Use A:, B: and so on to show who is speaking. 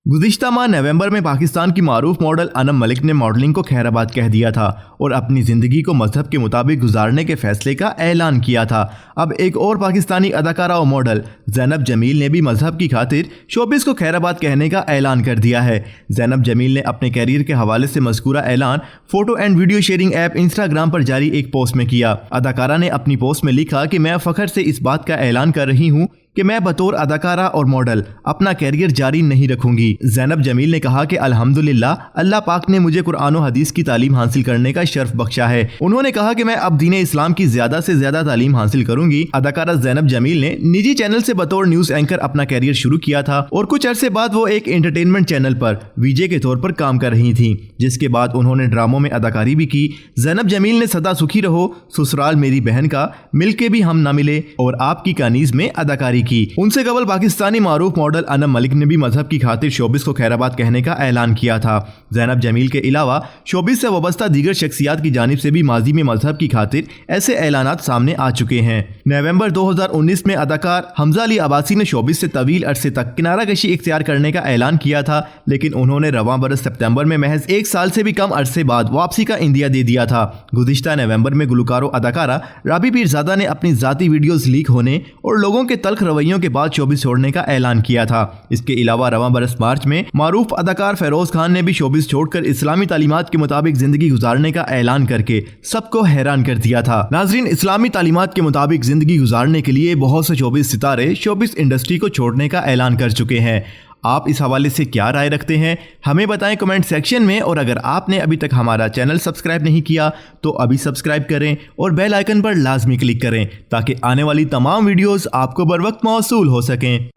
A: गुज़िश्ता माह नवंबर में पाकिस्तान की मारूफ मॉडल अनम मलिक ने मॉडलिंग को खैराबाद कह दिया था और अपनी ज़िंदगी को मजहब के मुताबिक गुजारने के फैसले का ऐलान किया था। अब एक और पाकिस्तानी अदाकारा और मॉडल ज़ैनब जमील ने भी मजहब की खातिर शोबिस को खैराबाद कहने का ऐलान कर दिया है। ज़ैनब जमील ने अपने कैरियर के हवाले से मज़कूरा ऐलान photo and video sharing app Instagram पर जारी एक पोस्ट में किया। अदाकारा ने अपनी पोस्ट में लिखा कि मैं फ़ख्र से इस बात का ऐलान कर रही हूँ कि मैं बतौर अदाकारा और मॉडल अपना कैरियर जारी नहीं रखूंगी। ज़ैनब जमील ने कहा कि अल्हम्दुलिल्लाह अल्लाह पाक ने मुझे कुरान और हदीस की तालीम हासिल करने का शर्फ बख्शा है। उन्होंने कहा कि मैं अब दीन इस्लाम की ज्यादा से ज्यादा तालीम हासिल करूंगी। अदाकारा ज़ैनब जमील ने निजी चैनल से बतौर न्यूज एंकर अपना कैरियर शुरू किया था और कुछ अरसे बाद वो एक एंटरटेनमेंट चैनल पर वीजे के तौर पर काम कर रही थी, जिसके बाद उन्होंने ड्रामों में अदाकारी भी की। ज़ैनब जमील ने सदा सुखी रहो, ससुराल मेरी बहन का, मिलके भी हम न मिले और आपकी कानीज में अदाकारी की। उनसे कबल पाकिस्तानी मारूफ मॉडल अनम मलिक ने भी मजहब की खातिर शोबिस को खैराबाद कहने का ऐलान किया था। ज़ैनब जमील के अलावा शोबिस से वाबस्ता दीगर शख्सियात की जानिब से भी माजी में मजहब की खातिर ऐसे ऐलानात सामने आ चुके हैं। नवंबर 2019 में अदाकार हमजा अली अब्बासी ने शोबिस से तवील अरसे तक किनारा कशी इख्तियार करने का ऐलान किया था, लेकिन उन्होंने रवां बरस सितंबर में महज एक साल से भी कम अरसे बाद वापसी का इंदिया दे दिया था। गुज़िश्ता नवंबर में गुलकारो अदाकारा राबी पीरज़ादा ने अपनी जाती वीडियोज लीक होने और लोगों के तल्ख रवैयों के बाद शोबिस छोड़ने का ऐलान किया था। इसके अलावा रवां बरस मार्च में मारूफ अदाकार फेरोज खान ने भी शोबिस छोड़कर इस्लामी तालीमात के मुताबिक जिंदगी गुजारने का ऐलान करके सबको हैरान कर दिया था। नाजरीन, इस्लामी तालीमात के मुताबिक जिंदगी गुजारने के लिए बहुत से शोबिस सितारे शोबिस इंडस्ट्री को छोड़ने का ऐलान कर चुके हैं। आप इस हवाले से क्या राय रखते हैं, हमें बताएं कमेंट सेक्शन में। और अगर आपने अभी तक हमारा चैनल सब्सक्राइब नहीं किया तो अभी सब्सक्राइब करें और बेल आइकन पर लाजमी क्लिक करें ताकि आने वाली तमाम वीडियोस आपको बर वक्त मौसूल हो सकें।